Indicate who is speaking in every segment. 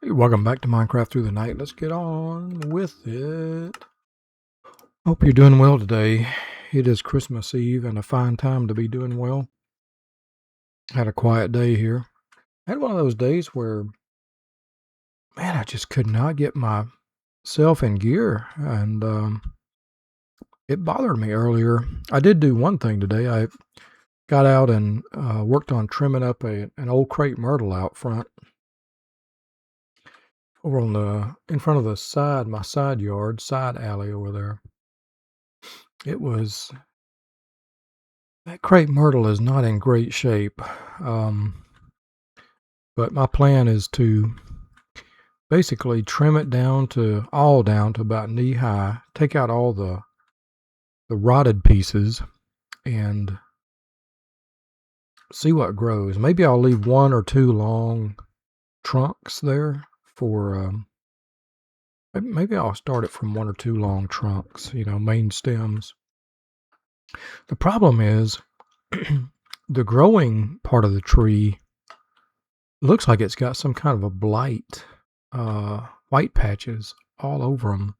Speaker 1: Hey, welcome back to Minecraft Through the Night. Let's get on with it. Hope you're doing well today. It is Christmas Eve and a fine time to be doing well. Had a quiet day here. Had one of those days where, man, I just could not get myself in gear, and it bothered me earlier. I did do one thing today. I got out and worked on trimming up an old crepe myrtle out front. Over on in front of my side yard, side alley over there. That crepe myrtle is not in great shape. But my plan is to basically trim it down to about knee high, take out all the rotted pieces and see what grows. Maybe I'll leave one or two long trunks there for, maybe I'll start it from one or two long trunks, main stems. The problem is the growing part of the tree looks like it's got some kind of a blight, white patches all over them,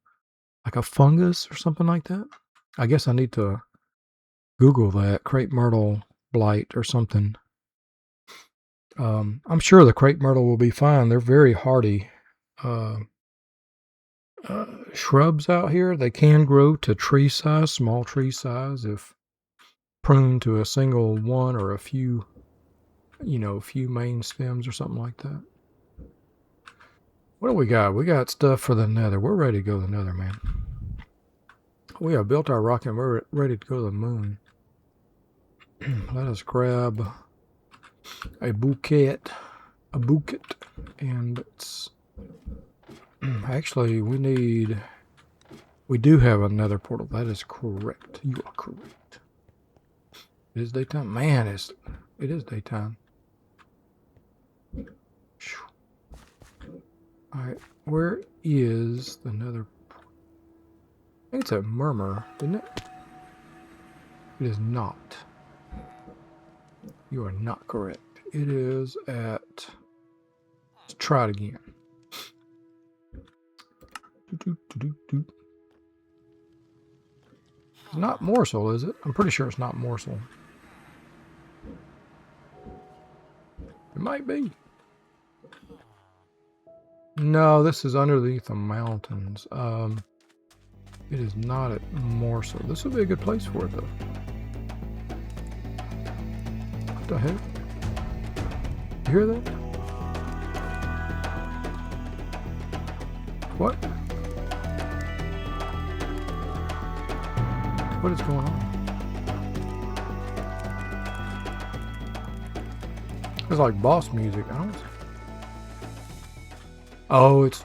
Speaker 1: like a fungus or something like that. I guess I need to Google that, crepe myrtle blight or something. I'm sure the crepe myrtle will be fine. They're very hardy shrubs out here. They can grow to tree size, small tree size, if pruned to a single one or a few main stems or something like that. What do we got? We got stuff for the nether. We're ready to go to the nether, man. We have built our rocket and we're ready to go to the moon. Let us grab a bouquet, and it's actually we do have another portal. That is correct. You are correct. It is daytime. Man, it is daytime. Alright, where is the nether? I think it's a murmur, isn't it? It is not. You are not correct. It is at... Let's try it again. It's not morsel, is it? I'm pretty sure it's not morsel. It might be. No, this is underneath the mountains. It is not at morsel. This would be a good place for it, though. What the heck? You hear that? What? What is going on? It's like boss music. I don't. Oh, it's.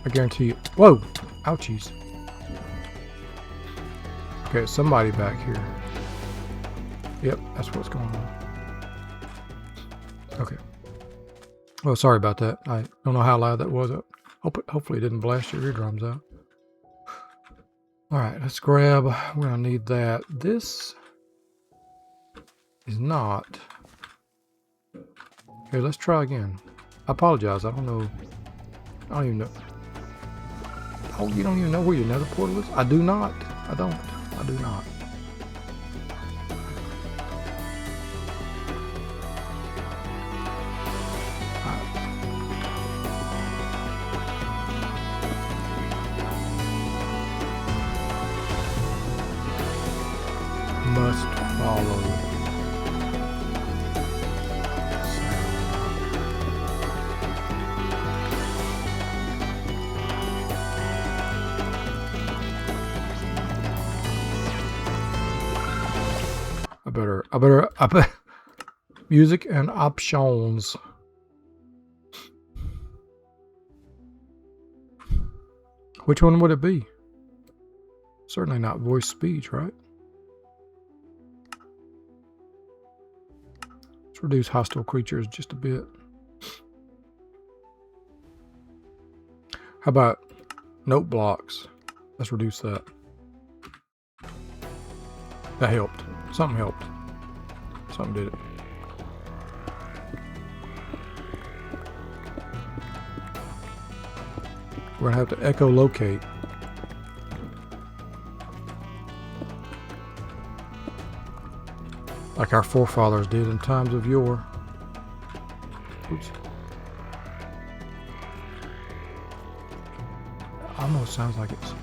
Speaker 1: I guarantee you. Whoa! Ouchies. Okay, somebody back here. Yep, that's what's going on. Okay. Oh, sorry about that. I don't know how loud that was. Hopefully it didn't blast your eardrums out. Alright, let's grab. We're going to need that. This is not. Okay, let's try again. I apologize. I don't know. I don't even know. Oh, you don't even know where your nether portal is? I do not. I don't. I do not. Must follow. I better music and options. Which one would it be? Certainly not voice speech, right? Let's reduce hostile creatures just a bit. How about note blocks? Let's reduce that. That helped. Something helped. Something did it. We're gonna have to echolocate. Like our forefathers did in times of yore. Oops. Almost sounds like it's...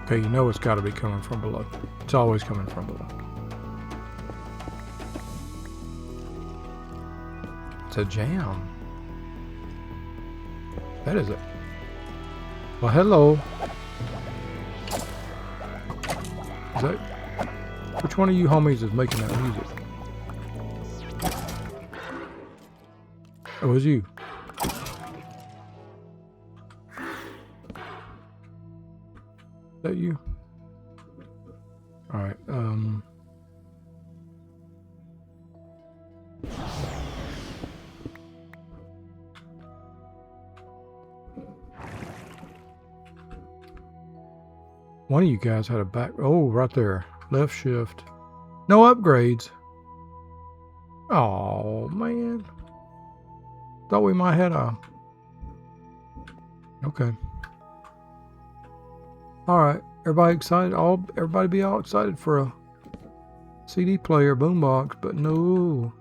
Speaker 1: Okay, you know it's got to be coming from below. It's always coming from below. It's a jam. That is it. Well, hello. Is that... Which one of you homies is making that music? Oh, it was you. Is that you? Alright, one of you guys had a back... Oh, right there. Left shift. No upgrades. Oh, man. Thought we might have a... Okay. Alright. Everybody excited? Everybody be all excited for a CD player, boombox, but no.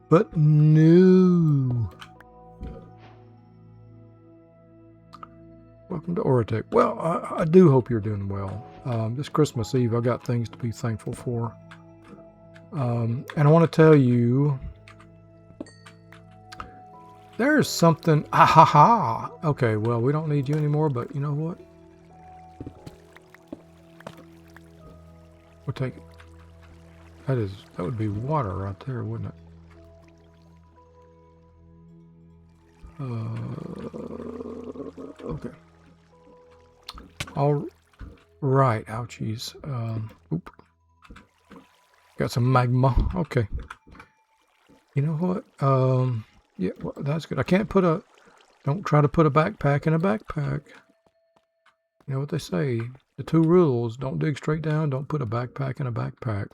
Speaker 1: But no. Welcome to Oratech. Well, I do hope you're doing well. This Christmas Eve, I got things to be thankful for. And I want to tell you, there's something. Ah, ha, ha. Okay, well, we don't need you anymore, but you know what? We'll take it. That would be water right there, wouldn't it? Okay. All right. Ouchies. Oop. Got some magma. Okay. You know what? Yeah, well, that's good. I can't put a... Don't try to put a backpack in a backpack. You know what they say? The 2 rules. Don't dig straight down. Don't put a backpack in a backpack.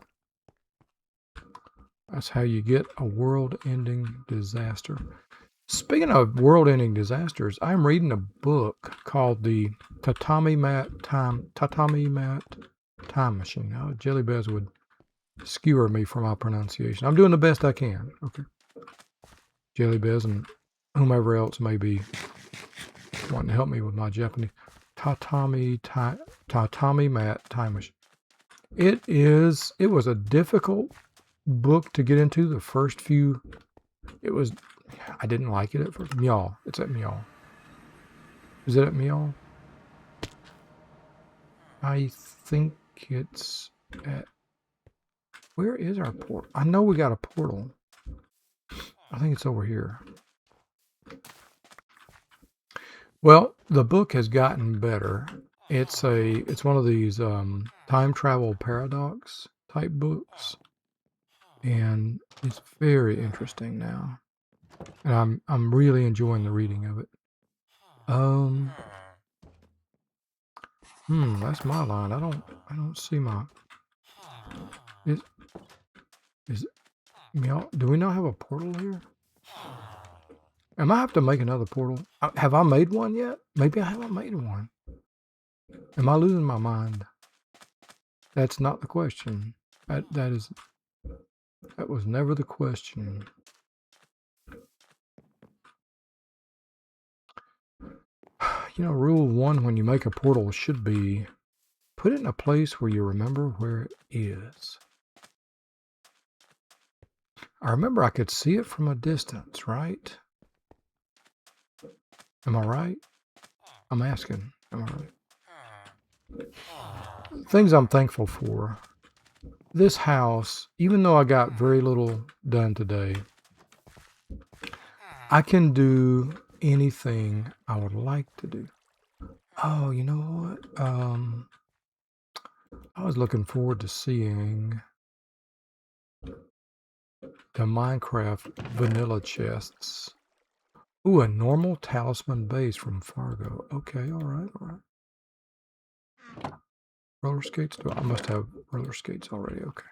Speaker 1: That's how you get a world-ending disaster. Speaking of world-ending disasters, I'm reading a book called the Tatami Mat Time Machine. Oh, Jelly Bez would skewer me for my pronunciation. I'm doing the best I can. Okay. Jelly Bez and whomever else may be wanting to help me with my Japanese. Tatami Mat Time Machine. It was a difficult book to get into. The first few, I didn't like it at first. Meow. It's at Meow. Is it at Meow? I think it's at... Where is our portal? I know we got a portal. I think it's over here. Well, the book has gotten better. It's one of these time travel paradox type books, and it's very interesting now. And I'm really enjoying the reading of it. That's my line. I don't see my... Is do we not have a portal here? Am I have to make another portal? Have I made one yet? Maybe I haven't made one. Am I losing my mind? That's not the question. That was never the question. You know, rule 1 when you make a portal should be put it in a place where you remember where it is. I remember I could see it from a distance, right? Am I right? I'm asking. Am I right? Things I'm thankful for. This house, even though I got very little done today, I can do anything I would like to do. Oh, you know what? I was looking forward to seeing the Minecraft vanilla chests. Ooh, a normal talisman base from Fargo. Okay, all right. Roller skates? I must have roller skates already. Okay.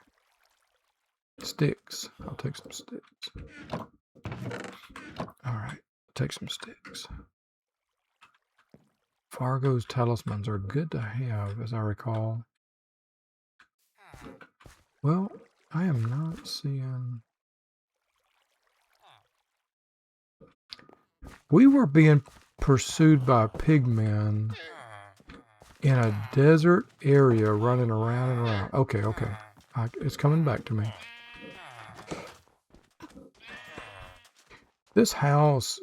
Speaker 1: Sticks. I'll take some sticks. All right. Take some sticks. Fargo's talismans are good to have, as I recall. Well, I am not seeing... We were being pursued by pigmen in a desert area running around and around. Okay, okay. It's coming back to me. This house,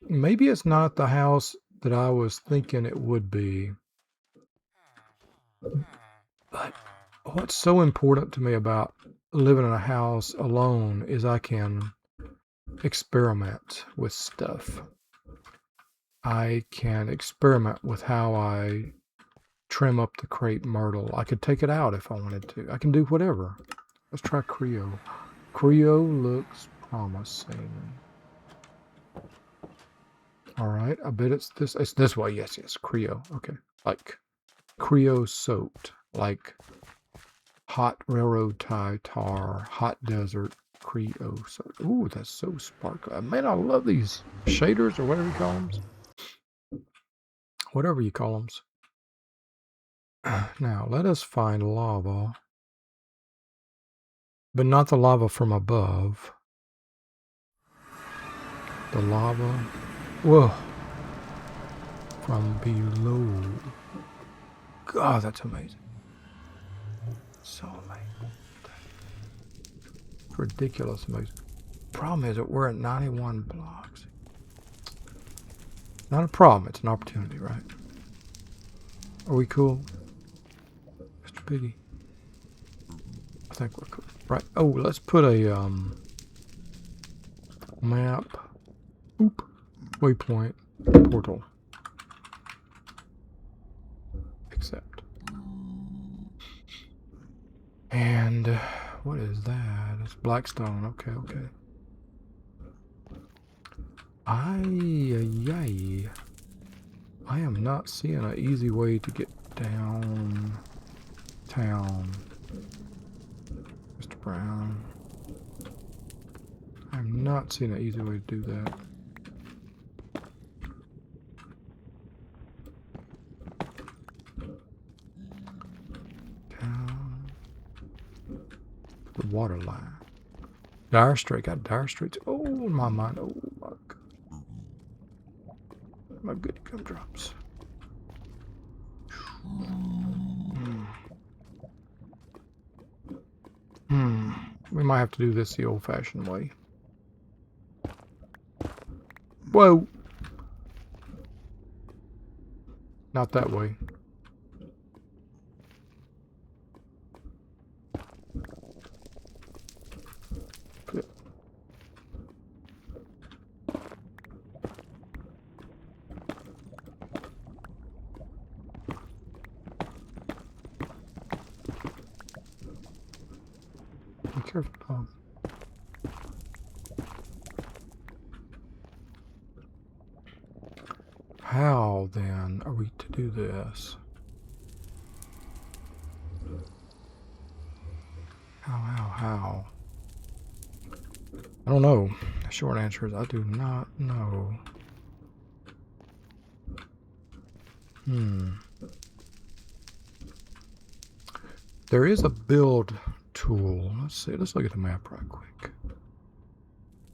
Speaker 1: maybe it's not the house that I was thinking it would be. But what's so important to me about living in a house alone is I can experiment with stuff. I can experiment with how I trim up the crepe myrtle. I could take it out if I wanted to. I can do whatever. Let's try Creo. Creo looks promising. All right, I bet it's this. It's this way. Yes, yes, Creo. Okay, like Creo soaked, like hot railroad tie tar, hot desert Creo soaked. Ooh, that's so sparkly. Man, I love these shaders or whatever you call them. Whatever you call them. Now, let us find lava. But not the lava from above. The lava, whoa, from below. God, that's amazing. So amazing. It's ridiculous amazing. Problem is that we're at 91 blocks. Not a problem, it's an opportunity, right? Are we cool? Mr. Piggy? I think we're cool. Right. Oh, let's put a map. Oop. Waypoint. Portal. Accept. And what is that? It's Blackstone. Okay, okay. I am not seeing an easy way to get downtown. Mr. Brown. I'm not seeing an easy way to do that. Down. The water line. Dire Strait. Got Dire Straits. Oh, in my mind. Oh, my God. My good gumdrops. We might have to do this the old-fashioned way. Whoa! Not that way. Flip. Be careful, Tom. How, then, are we to do this? How? I don't know. The short answer is I do not know. There is a build tool. Let's see. Let's look at the map right quick.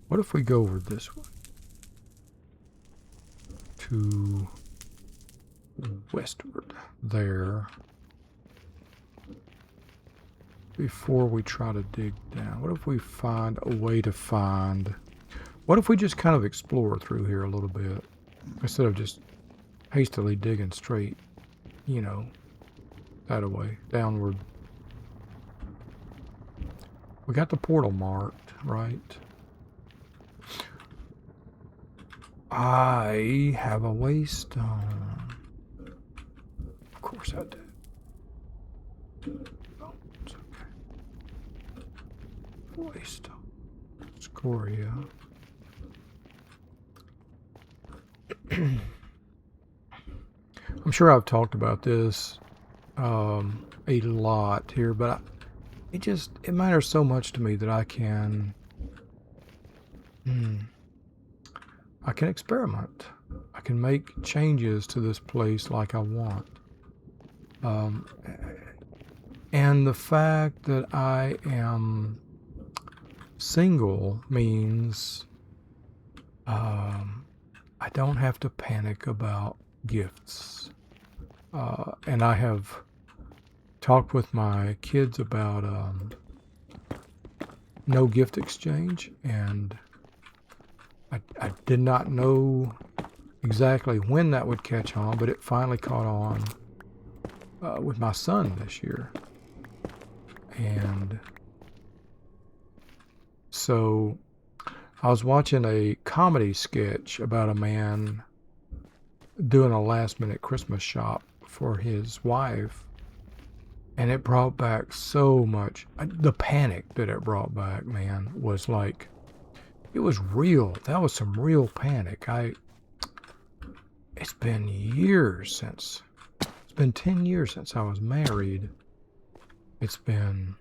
Speaker 1: What if we go over this way? To westward there. Before we try to dig down. What if we find a way to find... What if we just kind of explore through here a little bit? Instead of just hastily digging straight, you know, that way, downward. We got the portal marked, right? I have a waystone. Of course I do. Oh, it's okay. Waystone. Scoria. I'm sure I've talked about this a lot here, but it matters so much to me that I can experiment. I can make changes to this place like I want. And the fact that I am single means I don't have to panic about gifts. And I have talked with my kids about no gift exchange, and I did not know exactly when that would catch on, but it finally caught on with my son this year. And so I was watching a comedy sketch about a man doing a last-minute Christmas shop for his wife, and it brought back so much. The panic that it brought back, man, was like, it was real. That was some real panic. It's been 10 years since I was married. It's been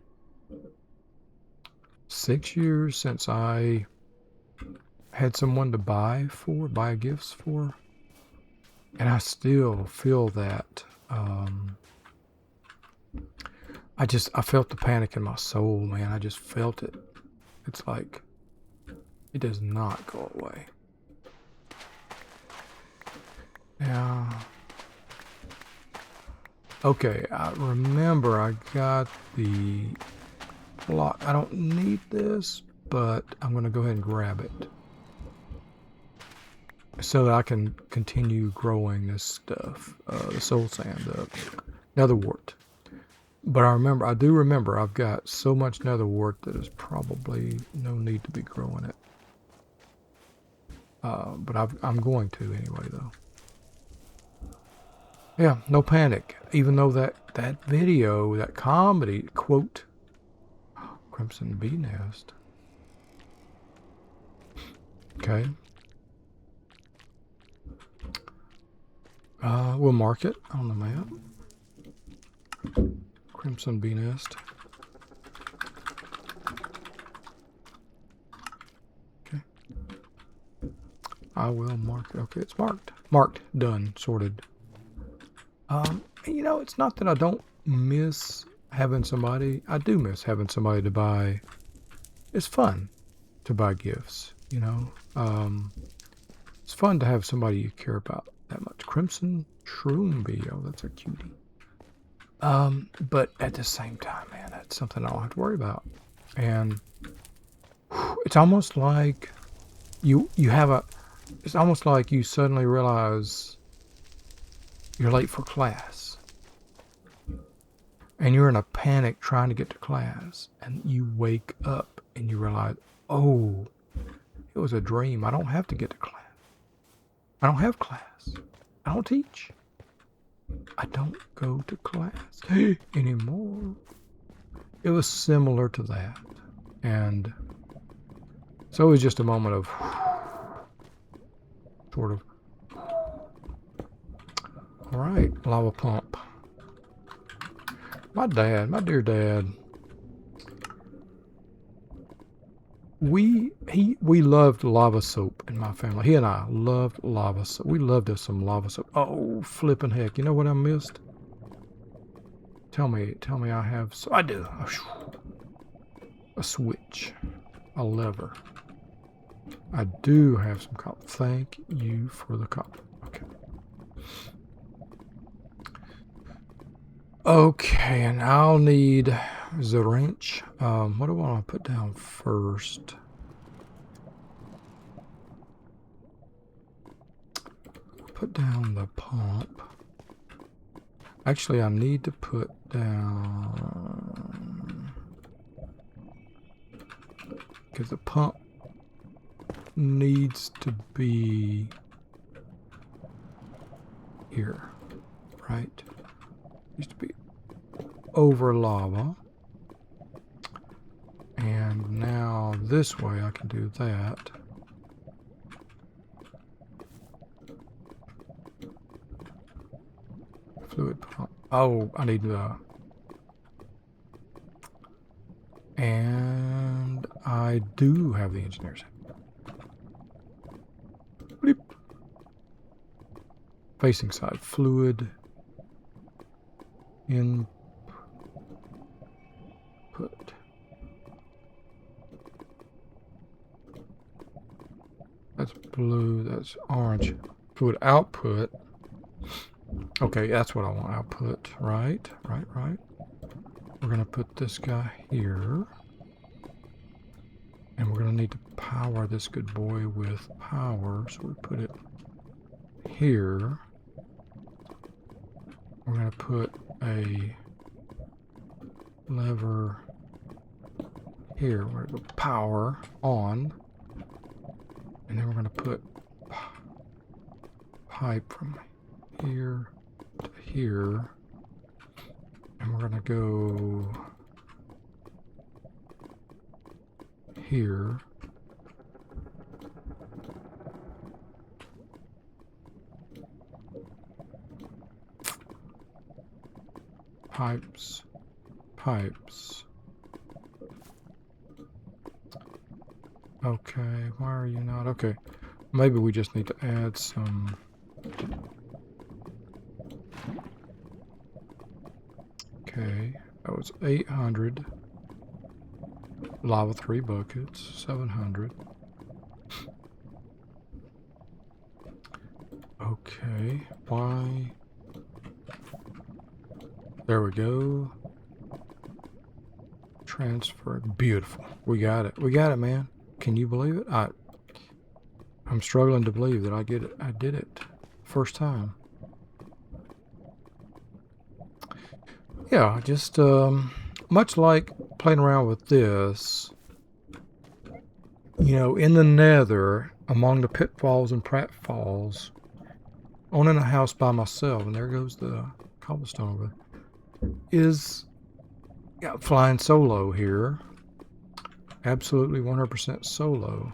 Speaker 1: 6 years since I had someone to buy gifts for. And I still feel that. I felt the panic in my soul, man. I just felt it. It's like, it does not go away. Now, okay, I remember I got the block. I don't need this, but I'm going to go ahead and grab it so that I can continue growing this stuff, the soul sand, netherwort. But I do remember I've got so much netherwort that there's probably no need to be growing it. But I'm going to anyway, though. Yeah, no panic. Even though that video, that comedy quote, Crimson Bee Nest. Okay. We'll mark it on the map. Crimson Bee Nest. Okay. I will mark it. Okay, it's marked. Marked, done, sorted. You know, it's not that I don't miss having somebody. I do miss having somebody to buy. It's fun to buy gifts, you know. It's fun to have somebody you care about that much. Crimson Shroom Bee. Oh, that's a cutie. But at the same time, man, that's something I don't have to worry about. And it's almost like it's almost like you suddenly realize you're late for class. And you're in a panic trying to get to class. And you wake up and you realize, oh, it was a dream. I don't have to get to class. I don't have class. I don't teach. I don't go to class anymore. It was similar to that. And so it was just a moment of sort of, all right, lava pump. My dear dad, we loved lava soap in my family. He and I loved lava soap. We loved us some lava soap. Oh, flipping heck. You know what I missed? Tell me I have, so I do. A switch, a lever. I do have some copper. Thank you for the copper. Okay. Okay, and I'll need the wrench. What do I want to put down first? Put down the pump. Actually, I need to put down, because the pump needs to be here, right? Needs to be over lava. And now this way I can do that. Fluid pump. Oh, I need the... And I do have the engineers. Facing side fluid input. That's blue, that's orange. Fluid output. Okay, that's what I want, output. Right. We're going to put this guy here. And we're going to need to power this good boy with power. So we put it here. We're going to put a lever here. We're going to go power on. And then we're going to put pipe from here to here. And we're going to go here. Pipes. Okay, why are you not? Okay, maybe we just need to add some. Okay, that was 800. Lava 3 buckets, 700. Okay, why? There we go. Transfer. Beautiful. We got it. We got it, man. Can you believe it? I'm struggling to believe that I did it. First time. Yeah, just much like playing around with this, you know, in the nether, among the pitfalls and pratfalls, owning a house by myself, and there goes the cobblestone over there, is flying solo here. Absolutely 100% solo.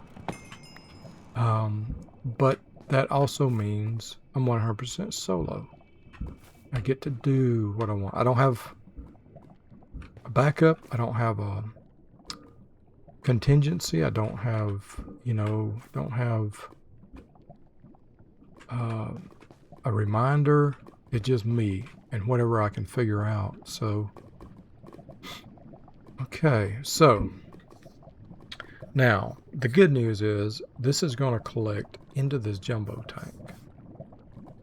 Speaker 1: But that also means I'm 100% solo. I get to do what I want. I don't have a backup. I don't have a contingency. I don't have, a reminder. It's just me and whatever I can figure out. So, okay. So, now, the good news is this is going to collect into this jumbo tank.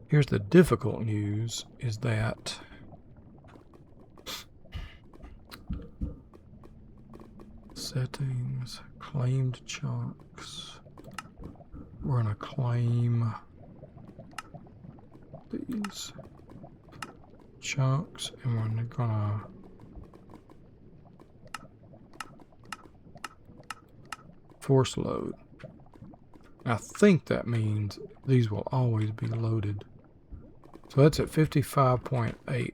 Speaker 1: Here's the difficult news is that settings, claimed chunks. We're going to claim these chunks and we're going to force load. I think that means these will always be loaded. So that's at 55.8.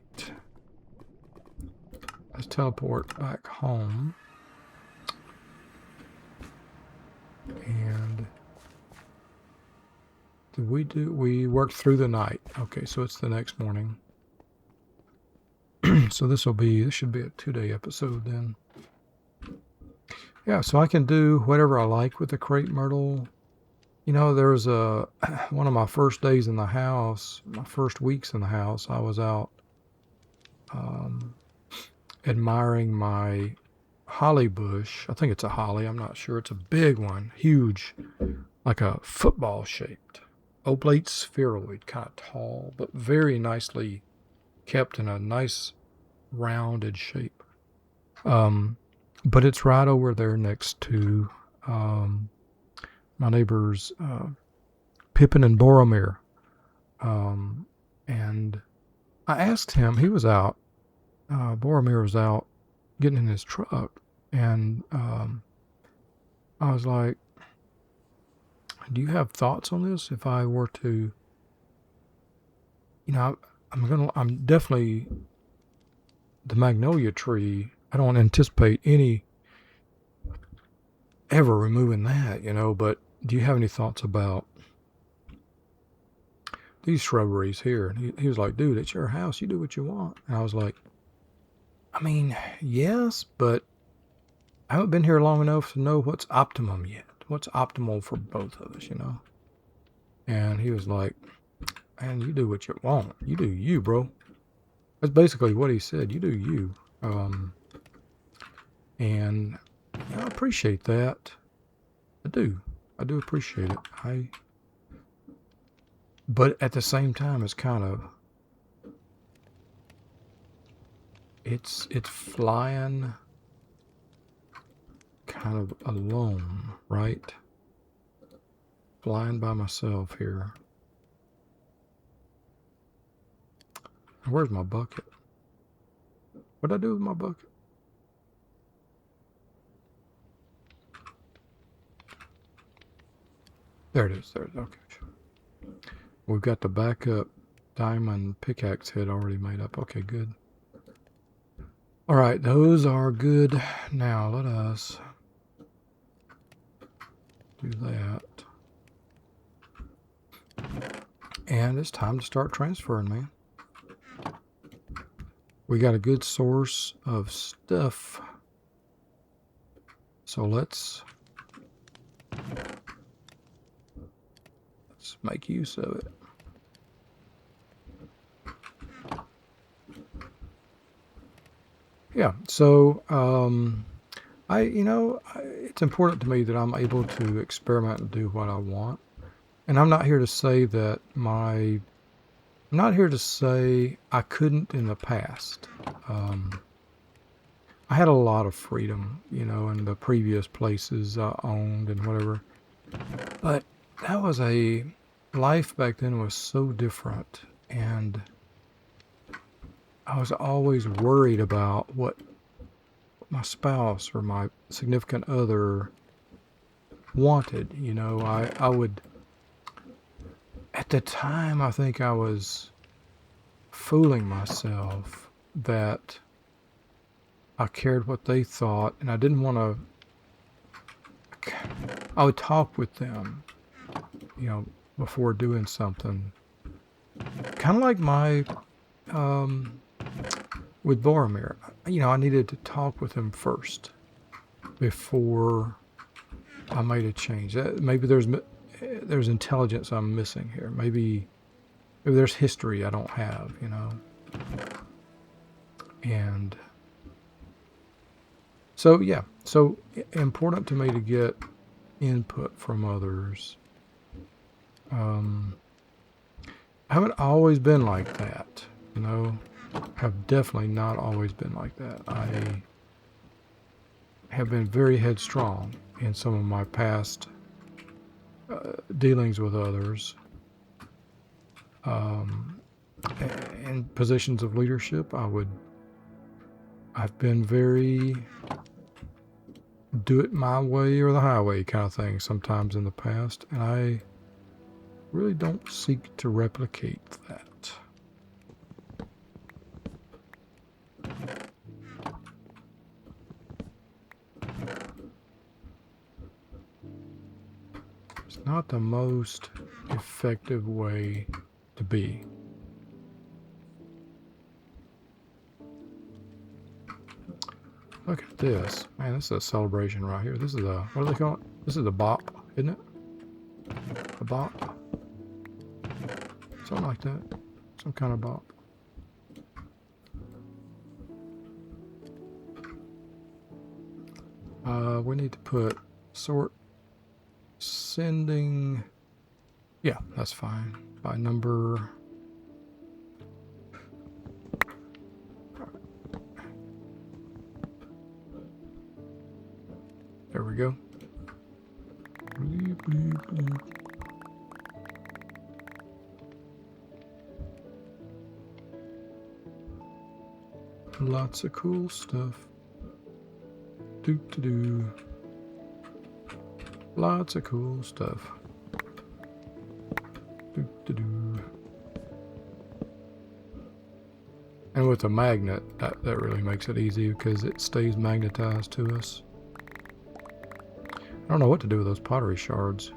Speaker 1: Let's teleport back home. And we worked through the night. Okay, so it's the next morning. So this should be a 2-day episode then. Yeah, so I can do whatever I like with the crepe myrtle. You know, there's one of my first days in the house, my first weeks in the house, I was out admiring my holly bush. I think it's a holly, I'm not sure. It's a big one, huge, like a football shaped, oblate spheroid, kind of tall, but very nicely kept in a nice rounded shape. But it's right over there next to my neighbors Pippin and Boromir. And I asked him, he was out, Boromir was out getting in his truck, and I was like, do you have thoughts on this? If I were to, I'm definitely, the magnolia tree, I don't anticipate ever removing that, but do you have any thoughts about these shrubberies here? And he was like, dude, it's your house. You do what you want. And I was like, I mean, yes, but I haven't been here long enough to know what's optimum yet. What's optimal for both of us, And he was like, and you do what you want. You do you, bro. That's basically what he said. You do you. And I appreciate that. I do. I do appreciate it. But at the same time, it's kind of, it's flying kind of alone, right? Flying by myself here. Where's my bucket? What'd I do with my bucket? There it is. There it is. Okay. We've got the backup diamond pickaxe head already made up. Okay, good. All right, those are good. Now let us do that. And it's time to start transferring, man. We got a good source of stuff. So let's make use of it. Yeah, so it's important to me that I'm able to experiment and do what I want. And I'm not here to say that I'm not here to say I couldn't in the past. I had a lot of freedom, in the previous places I owned and whatever. But that was life back then was so different, and I was always worried about what my spouse or my significant other wanted. I would, at the time, I think I was fooling myself that I cared what they thought, and I didn't want to. I would talk with them, before doing something. Kind of like my with Boromir, I needed to talk with him first before I made a change. Maybe there's intelligence I'm missing here. Maybe there's history I don't have, And so, yeah, so important to me to get input from others. I haven't always been like that, have definitely not always been like that. I have been very headstrong in some of my past dealings with others. In positions of leadership, I've been very do it my way or the highway kind of thing sometimes in the past, and I really don't seek to replicate that. It's not the most effective way to be. Look at this. Man, this is a celebration right here. This is what do they call it? This is a bop, isn't it? A bop? Something like that. Some kind of bop. We need to put sort sending. Yeah, that's fine. By number. There we go. Bleep, bleep, bleep. Lots of cool stuff. Do. Lots of cool stuff. Do. And with a magnet, that really makes it easy because it stays magnetized to us. I don't know what to do with those pottery shards.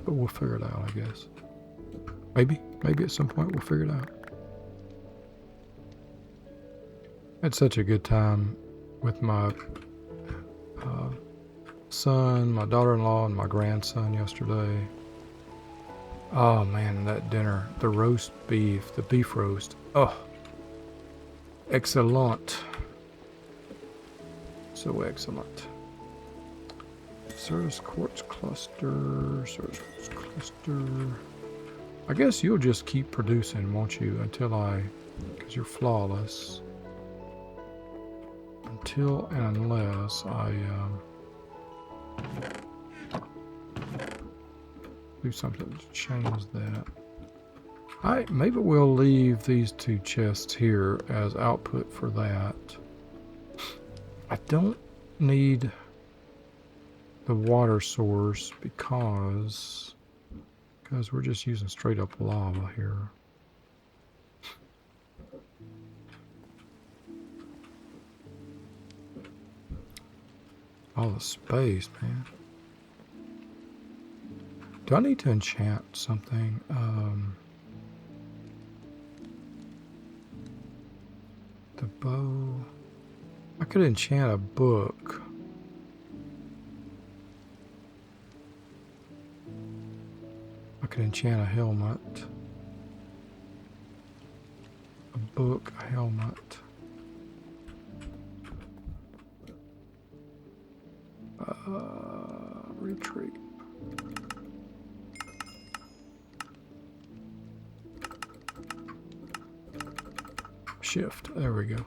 Speaker 1: But we'll figure it out, I guess. Maybe at some point we'll figure it out. I had such a good time with my son, my daughter-in-law, and my grandson yesterday. Oh man, that dinner, the roast beef, the beef roast. Oh, excellent. So excellent. Service quartz cluster, service quartz cluster. I guess you'll just keep producing, won't you, until because you're flawless. Until and unless I do something to change that. Maybe we'll leave these 2 chests here as output for that. I don't need the water source because we're just using straight up lava here. All the space, man. Do I need to enchant something? The bow. I could enchant a book. I could enchant a helmet. A book, a helmet. Retreat. Shift. There we go.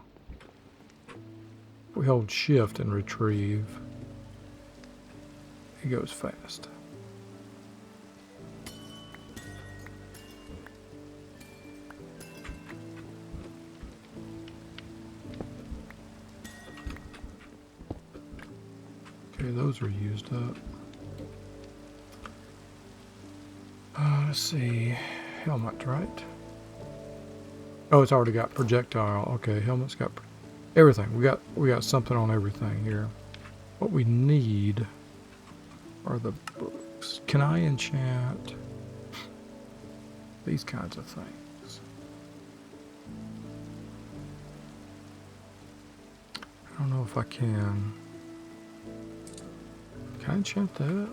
Speaker 1: We hold shift and retrieve. It goes fast. Okay, those are used up. Let's see. Helmet, right? Oh, it's already got projectile. Okay, helmet's got everything. We got something on everything here. What we need are the books. Can I enchant these kinds of things? I don't know if I can. Can I enchant that?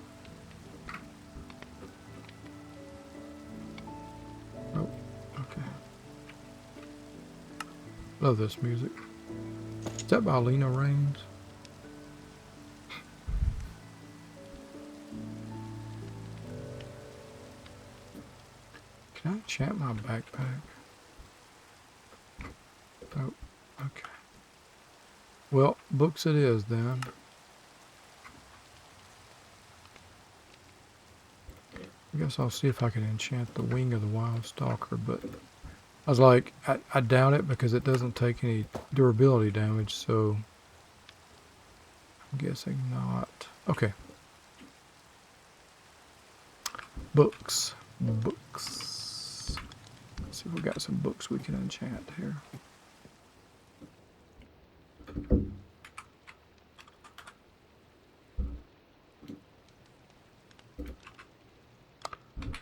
Speaker 1: Nope. Okay. Love this music. Is that by Lena Raines? Can I enchant my backpack? Nope. Okay. Well, books it is then. I guess I'll see if I can enchant the wing of the wild stalker, but I was like, I doubt it because it doesn't take any durability damage, so I'm guessing not. Okay. Books. Books. Let's see if we got some books we can enchant here.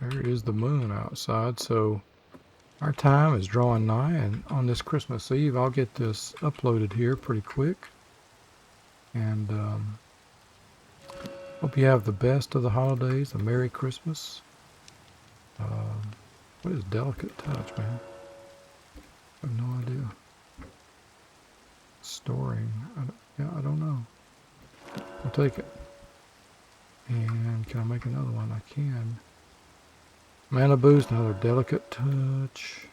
Speaker 1: There is the moon outside, so our time is drawing nigh, and on this Christmas Eve, I'll get this uploaded here pretty quick. And hope you have the best of the holidays, a Merry Christmas. What is delicate touch, man? I have no idea. Storing. I don't know. I'll take it. And can I make another one? I can. Mana boost, another delicate touch.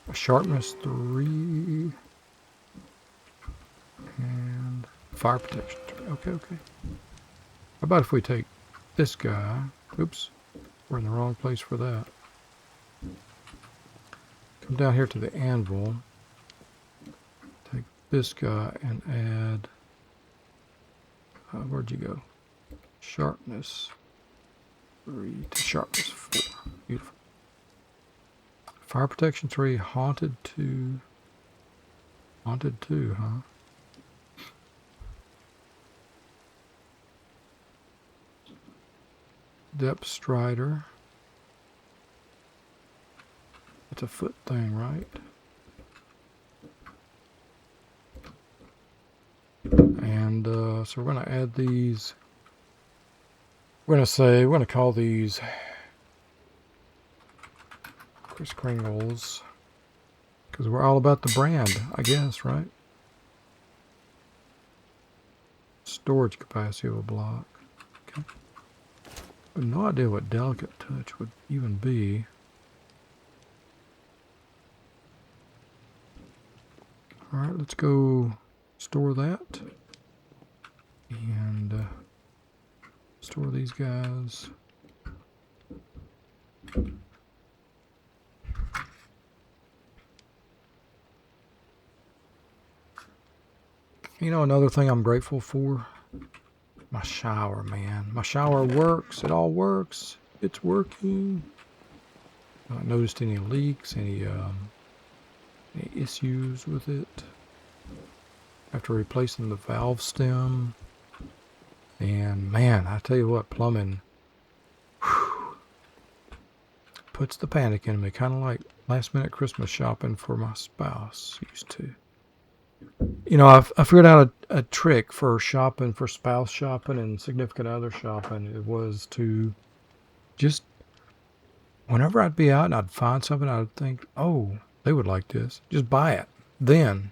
Speaker 1: A sharpness 3. And fire protection 3. Okay. How about if we take this guy? Oops. We're in the wrong place for that. Come down here to the anvil. Take this guy and add... where'd you go? Sharpness 3 to sharpness 4. Beautiful. Fire protection 3, haunted 2. Haunted 2, huh? Depth strider. It's a foot thing, right? And And so we're going to add these. We're going to call these Kris Kringles, because we're all about the brand, I guess, right? Storage capacity of a block. Okay. I have no idea what delicate touch would even be. All right, let's go store that. And store these guys. You know, another thing I'm grateful for? My shower, man. My shower works. It all works. It's working. Not noticed any leaks, any issues with it. After replacing the valve stem. And man, I tell you what, plumbing puts the panic in me. Kind of like last minute Christmas shopping for my spouse used to. You know, I figured out a trick for shopping, for spouse shopping and significant other shopping. It was to just, whenever I'd be out and I'd find something, I'd think, oh, they would like this. Just buy it. Then,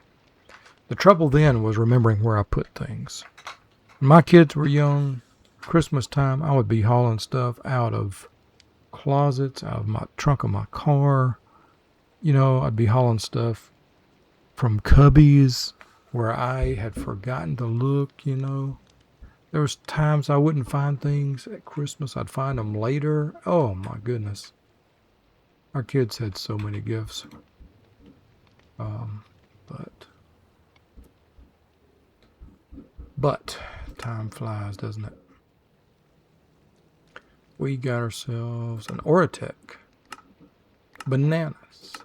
Speaker 1: the trouble then was remembering where I put things. When my kids were young, Christmas time, I would be hauling stuff out of closets, out of my trunk of my car. You know, I'd be hauling stuff from cubbies where I had forgotten to look, you know. There was times I wouldn't find things at Christmas. I'd find them later. Oh, my goodness. Our kids had so many gifts. But time flies, doesn't it? We got ourselves an Oratec. Bananas.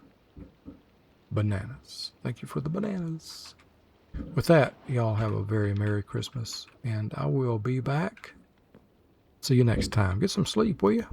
Speaker 1: Bananas. Thank you for the bananas. With that, y'all have a very Merry Christmas, and I will be back. See you next time. Get some sleep, will you?